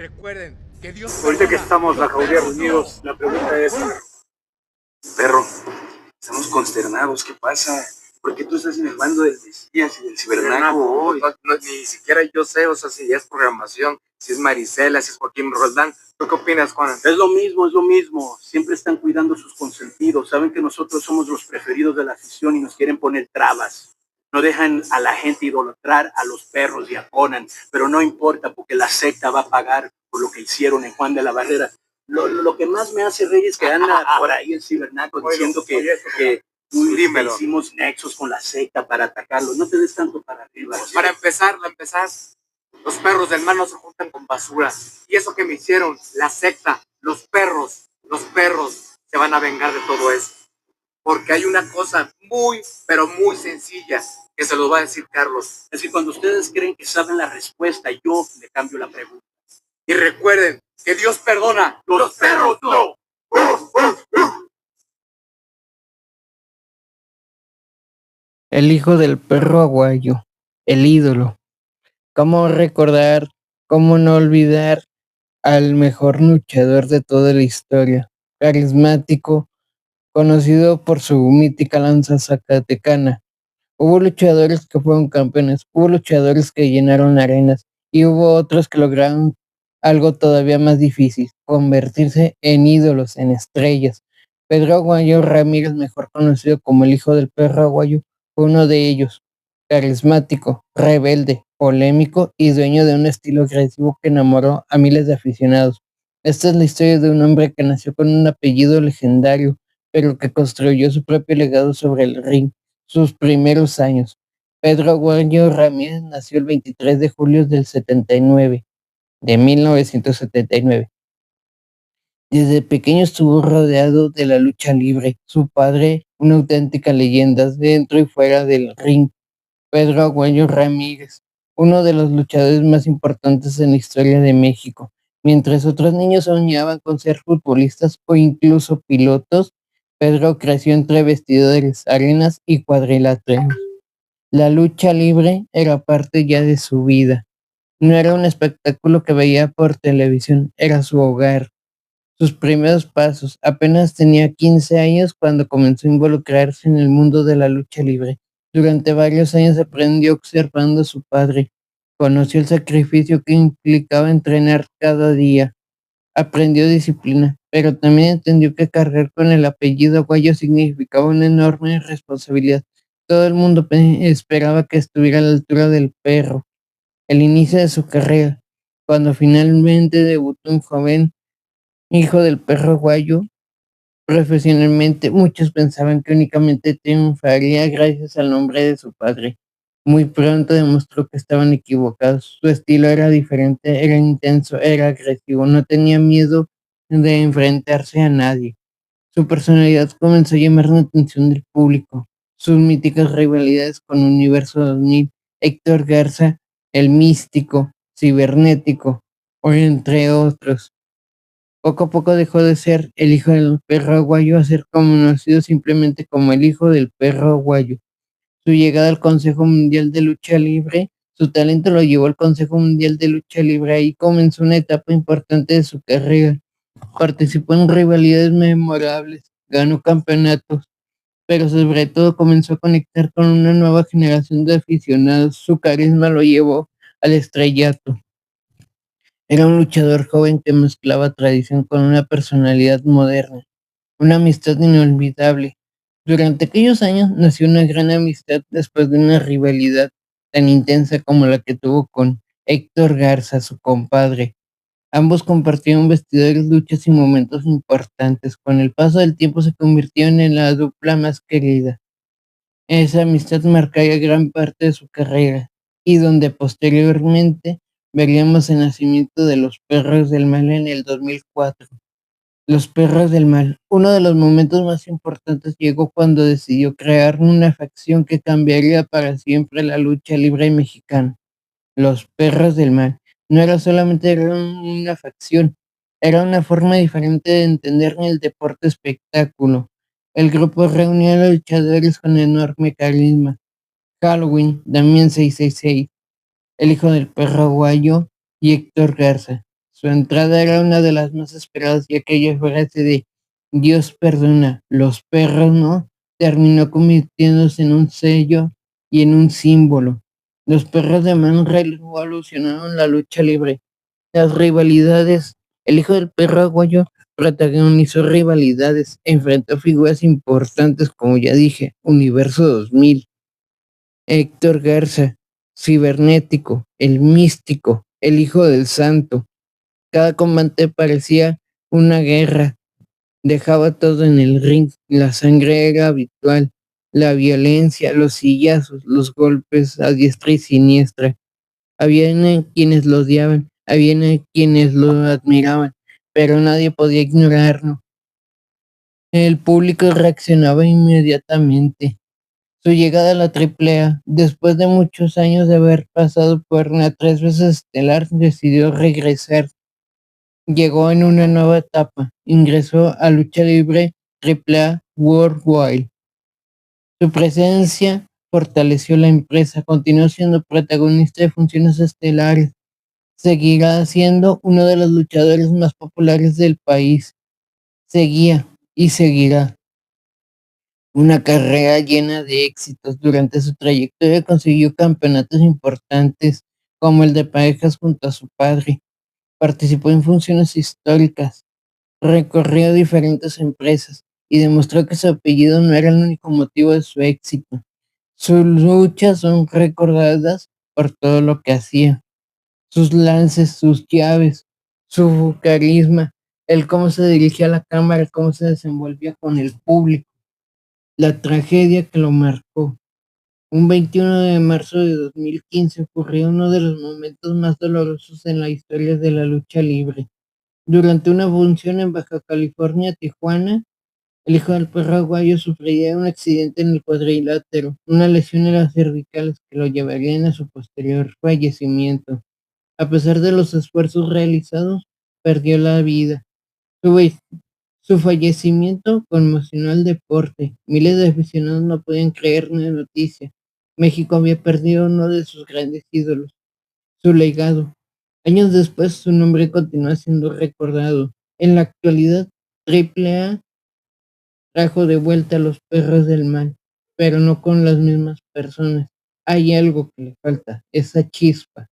recuerden que Dios Ahorita que perdona. estamos la Los jauría perros reunidos, la pregunta es, Perro, estamos consternados, ¿qué pasa? ¿Por qué tú estás en el bando del Mesías y del Cibernaco hoy? Ni siquiera yo sé, o sea, si es programación, si es Marisela, si es Joaquín Roldán. ¿Tú qué opinas, Juan? Es lo mismo. Siempre están cuidando sus consentidos. Saben que nosotros somos los preferidos de la afición y nos quieren poner trabas. No dejan a la gente idolatrar a los perros y a Conan, pero no importa porque la secta va a pagar por lo que hicieron en Juan de la Barrera. Lo que más me hace reír es que anda por ahí el Cibernaco diciendo que hicimos nexos con la secta para atacarlo. No te des tanto para arriba. Para empezar, los perros del mal no se juntan con basura. Y eso que me hicieron, la secta, los perros se van a vengar de todo eso. Porque hay una cosa muy, pero muy sencilla que se los va a decir Carlos. Es que cuando ustedes creen que saben la respuesta, yo le cambio la pregunta. Y recuerden que Dios perdona, los perros no. El hijo del perro aguayo, el ídolo. ¿Cómo recordar, cómo no olvidar al mejor luchador de toda la historia? Carismático, conocido por su mítica lanza zacatecana. Hubo luchadores que fueron campeones, hubo luchadores que llenaron arenas y hubo otros que lograron algo todavía más difícil, convertirse en ídolos, en estrellas. Pedro Aguayo Ramírez, mejor conocido como el hijo del perro aguayo, fue uno de ellos. Carismático, rebelde, polémico y dueño de un estilo agresivo que enamoró a miles de aficionados. Esta es la historia de un hombre que nació con un apellido legendario, pero que construyó su propio legado sobre el ring. Sus primeros años. Pedro Aguayo Ramírez nació el 23 de julio del 79, de 1979. Desde pequeño estuvo rodeado de la lucha libre. Su padre, una auténtica leyenda dentro y fuera del ring. Pedro Aguayo Ramírez, uno de los luchadores más importantes en la historia de México. Mientras otros niños soñaban con ser futbolistas o incluso pilotos, Pedro creció entre vestidores, arenas y cuadriláteros. La lucha libre era parte ya de su vida. No era un espectáculo que veía por televisión, era su hogar. Sus primeros pasos. Apenas tenía 15 años cuando comenzó a involucrarse en el mundo de la lucha libre. Durante varios años aprendió observando a su padre. Conoció el sacrificio que implicaba entrenar cada día. Aprendió disciplina, pero también entendió que cargar con el apellido Aguayo significaba una enorme responsabilidad. Todo el mundo esperaba que estuviera a la altura del perro. El inicio de su carrera, cuando finalmente debutó un joven hijo del perro Aguayo, profesionalmente, muchos pensaban que únicamente triunfaría gracias al nombre de su padre. Muy pronto demostró que estaban equivocados. Su estilo era diferente, era intenso, era agresivo, no tenía miedo de enfrentarse a nadie. Su personalidad comenzó a llamar la atención del público. Sus míticas rivalidades con Universo 2000, Héctor Garza, El Místico, Cibernético, o entre otros. Poco a poco dejó de ser el hijo del perro aguayo a ser conocido simplemente como el hijo del perro aguayo. Su llegada al Consejo Mundial de Lucha Libre, su talento lo llevó al Consejo Mundial de Lucha Libre. Ahí comenzó una etapa importante de su carrera. Participó en rivalidades memorables, ganó campeonatos, pero sobre todo comenzó a conectar con una nueva generación de aficionados. Su carisma lo llevó al estrellato. Era un luchador joven que mezclaba tradición con una personalidad moderna, una amistad inolvidable. Durante aquellos años nació una gran amistad después de una rivalidad tan intensa como la que tuvo con Héctor Garza, su compadre. Ambos compartieron vestidores, luchas y momentos importantes. Con el paso del tiempo se convirtieron en la dupla más querida. Esa amistad marcaría gran parte de su carrera y donde posteriormente veríamos el nacimiento de los Perros del Mal en el 2004. Los Perros del Mal. Uno de los momentos más importantes llegó cuando decidió crear una facción que cambiaría para siempre la lucha libre mexicana. Los Perros del Mal. No era solamente una facción, era una forma diferente de entender el deporte espectáculo. El grupo reunía a los luchadores con enorme carisma. Halloween, Damián 666, el hijo del perro aguayo y Héctor Garza. Su entrada era una de las más esperadas y aquella frase de Dios perdona, los perros no, terminó convirtiéndose en un sello y en un símbolo. Los perros de Man revolucionaron la lucha libre. Las rivalidades. El hijo del perro aguayo protagonizó rivalidades e enfrentó figuras importantes como ya dije, Universo 2000, Héctor Garza, Cibernético, El Místico, El Hijo del Santo. Cada combate parecía una guerra, dejaba todo en el ring, la sangre era habitual, la violencia, los sillazos, los golpes a diestra y siniestra. Había quienes lo odiaban, había quienes lo admiraban, pero nadie podía ignorarlo. El público reaccionaba inmediatamente. Su llegada a la AAA, después de muchos años de haber pasado por una 3 veces estelar, decidió regresar. Llegó en una nueva etapa, ingresó a Lucha Libre AAA Worldwide. Su presencia fortaleció la empresa, continuó siendo protagonista de funciones estelares, seguirá siendo uno de los luchadores más populares del país. Seguía y seguirá. Una carrera llena de éxitos. Durante su trayectoria consiguió campeonatos importantes como el de parejas junto a su padre. Participó en funciones históricas, recorrió diferentes empresas y demostró que su apellido no era el único motivo de su éxito. Sus luchas son recordadas por todo lo que hacía. Sus lances, sus llaves, su carisma, el cómo se dirigía a la cámara, cómo se desenvolvía con el público, la tragedia que lo marcó. Un 21 de marzo de 2015 ocurrió uno de los momentos más dolorosos en la historia de la lucha libre. Durante una función en Baja California, Tijuana, el hijo del perro aguayo sufriría un accidente en el cuadrilátero, una lesión en las cervicales que lo llevarían a su posterior fallecimiento. A pesar de los esfuerzos realizados, perdió la vida. Su fallecimiento conmocionó al deporte. Miles de aficionados no podían creer la noticia. México había perdido uno de sus grandes ídolos, su legado. Años después, su nombre continúa siendo recordado. En la actualidad, AAA trajo de vuelta a los perros del mal, pero no con las mismas personas. Hay algo que le falta, esa chispa.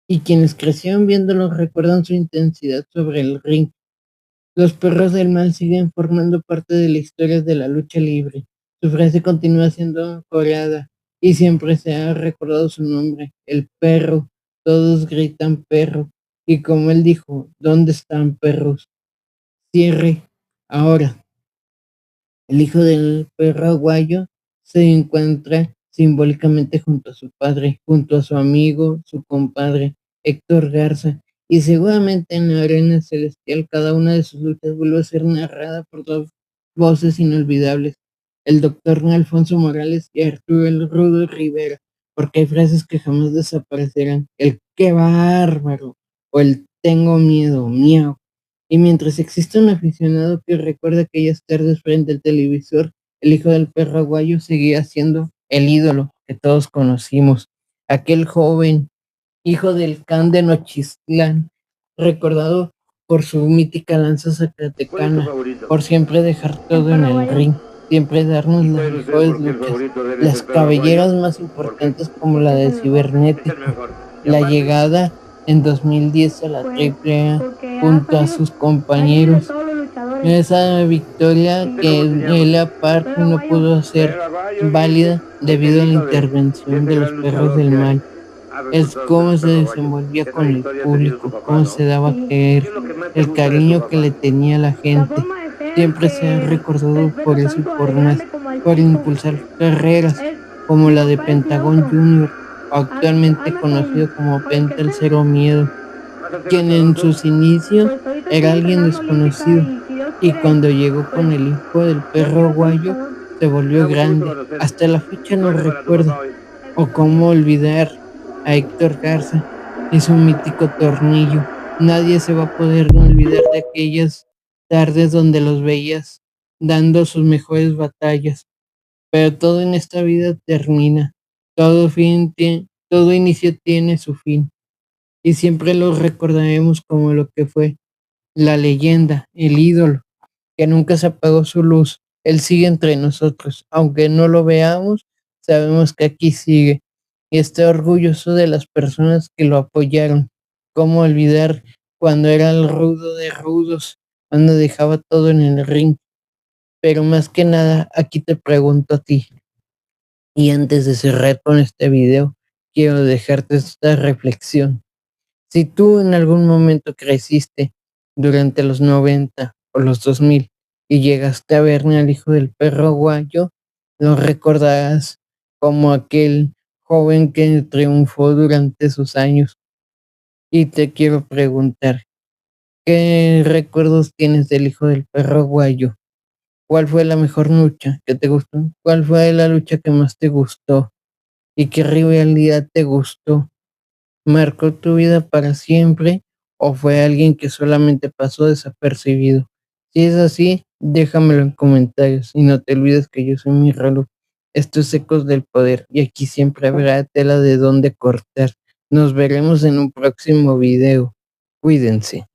Y quienes crecieron viéndolo recuerdan su intensidad sobre el ring. Los perros del mal siguen formando parte de la historia de la lucha libre. Su frase continúa siendo coreada y siempre se ha recordado su nombre, el perro. Todos gritan perro. Y como él dijo, ¿dónde están perros? Cierre ahora. El hijo del perro aguayo se encuentra simbólicamente junto a su padre, junto a su amigo, su compadre, Héctor Garza, y seguramente en la arena celestial cada una de sus luchas vuelve a ser narrada por dos voces inolvidables, el doctor Alfonso Morales y Arturo el Rudo Rivera, porque hay frases que jamás desaparecerán, el qué bárbaro o el tengo miedo, miau. Y mientras existe un aficionado que recuerda aquellas tardes frente al televisor, el hijo del perro aguayo seguía siendo el ídolo que todos conocimos. Aquel joven, hijo del can de Nochistlán, recordado por su mítica lanza zacatecana, por siempre dejar todo en el ring, siempre darnos las mejores luchas, las cabelleras más importantes como la de Cibernético, la llegada en 2010 a la AAA junto a sus compañeros. Esa victoria que él aparte no pudo hacer válida debido a la intervención de los perros del mal. Es cómo se desenvolvía con el público, cómo se daba a querer, el cariño que le tenía la gente. Siempre se ha recordado por eso y por más, por impulsar carreras como la de Pentagón Junior, actualmente conocido como Penta el Cero Miedo, quien en sus inicios era alguien desconocido y cuando llegó con el hijo del perro aguayo se volvió grande. Hasta la fecha no recuerda. O cómo olvidar a Héctor Garza y su mítico tornillo. Nadie se va a poder olvidar de aquellas tardes donde los veías dando sus mejores batallas. Pero todo en esta vida termina. Todo inicio tiene su fin. y siempre lo recordaremos como lo que fue la leyenda, el ídolo, que nunca se apagó su luz. Él sigue entre nosotros, aunque no lo veamos, sabemos que aquí sigue y está orgulloso de las personas que lo apoyaron. ¿Cómo olvidar cuando era el rudo de rudos, cuando dejaba todo en el ring? Pero más que nada, aquí te pregunto a ti, y antes de cerrar con este video, quiero dejarte esta reflexión. Si tú en algún momento creciste durante los 90 o los 2000 y llegaste a ver al hijo del perro aguayo, lo recordarás como aquel joven que triunfó durante sus años. Y te quiero preguntar, ¿qué recuerdos tienes del hijo del perro aguayo? ¿Cuál fue la mejor lucha que te gustó? ¿Cuál fue la lucha que más te gustó? ¿Y qué rivalidad te gustó? ¿Marcó tu vida para siempre o fue alguien que solamente pasó desapercibido? Si es así, déjamelo en comentarios y no te olvides que yo soy mi Ralu. Esto es Ecos del Poder y aquí siempre habrá tela de dónde cortar. Nos veremos en un próximo video. Cuídense.